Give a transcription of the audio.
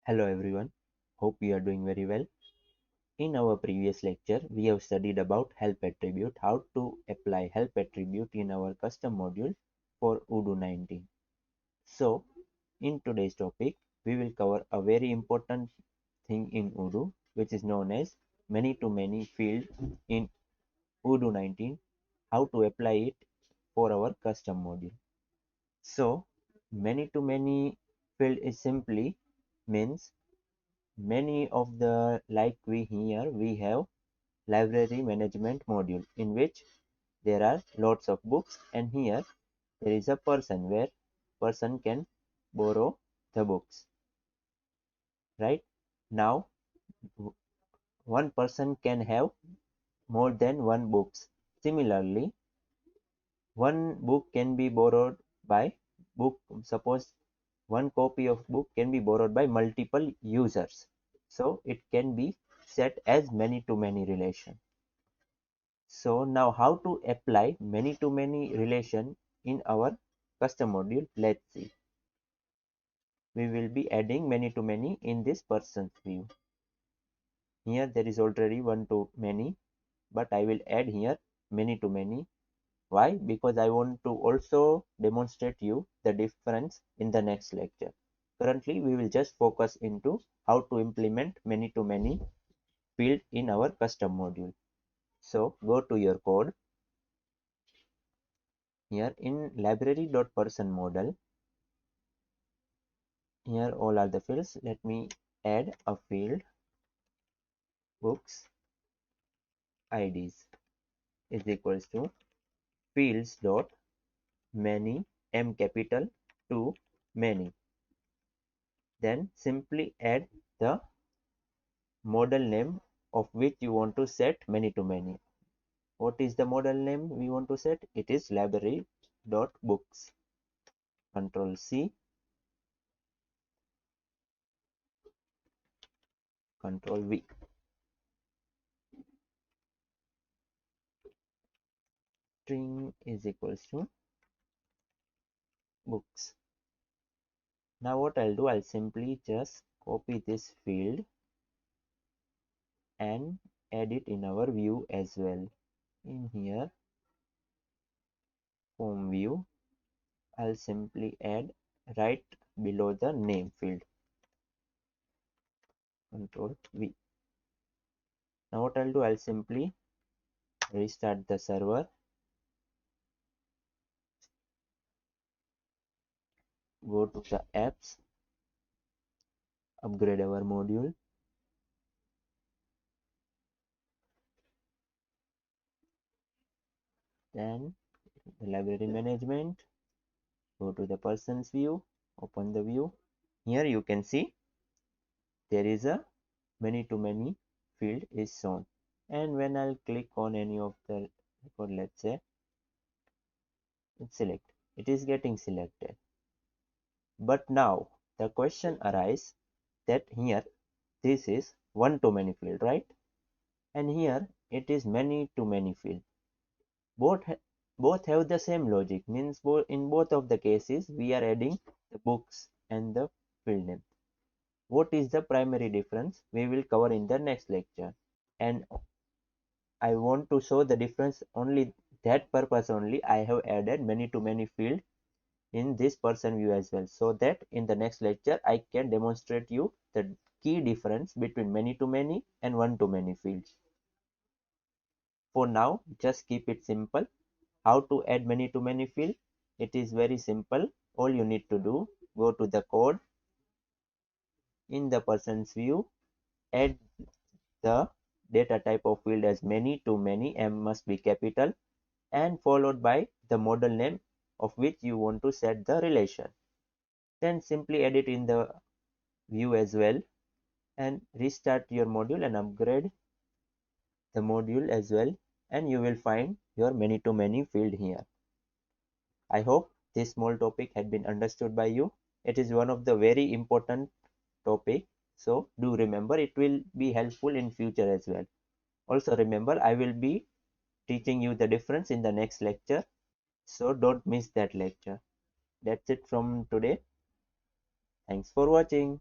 Hello everyone, hope you are doing very well. In our previous lecture, we have studied about help attribute, how to apply help attribute in our custom module for Odoo 19. So, in today's topic, we will cover a very important thing in Odoo, which is known as many-to-many field in Odoo 19, how to apply it for our custom module. So, many-to-many field is simply means many of the like we have library management module in which there are lots of books, and here there is a person where person can borrow the books, right? Now one person can have more than one books. Similarly, one book can be borrowed by book, suppose one copy of book can be borrowed by multiple users, so it can be set as many to many relation. So now how to apply many to many relation in our custom module? Let's see. We will be adding many to many in this person's view. Here there is already one to many, but I will add here many to many. Why? Because I want to also demonstrate you the difference in the next lecture. Currently we will just focus into how to implement many to many field in our custom module. So go to your code. Here in library.person model, here all are the fields. Let me add a field books IDs is equals to fields dot many m capital to many. Then simply add the model name of which you want to set many to many. What is the model name we want to set? It is library dot books. Control C, Control V. String is equals to books. Now what I'll do, I'll simply just copy this field and add it in our view as well. In here, form view, I'll simply add right below the name field. Control V. Now what I'll do, I'll simply restart the server, go to the apps, upgrade our module, then the library management, go to the person's view, open the view. Here you can see there is a many to many field is shown, and when I'll click on any of the record, let's say select, it is getting selected. But now the question arises that here this is one to many field, right? And here it is many to many field. Both have the same logic, means in both of the cases we are adding the books and the field name. What is the primary difference? We will cover in the next lecture, and I want to show the difference only that purpose only I have added many to many field in this person view as well, so that in the next lecture I can demonstrate you the key difference between many to many and one to many fields. For now, just keep it simple. How to add many to many field? It is very simple. All you need to do, go to the code, in the person's view, add the data type of field as many to many, m must be capital, and followed by the model name of which you want to set the relation. Then simply edit in the view as well, and restart your module and upgrade the module as well, and you will find your many to many field here. I hope this small topic had been understood by you. It is one of the very important topic, so do remember, it will be helpful in future as well. Also remember, I will be teaching you the difference in the next lecture, so don't miss that lecture. That's it from today. Thanks for watching.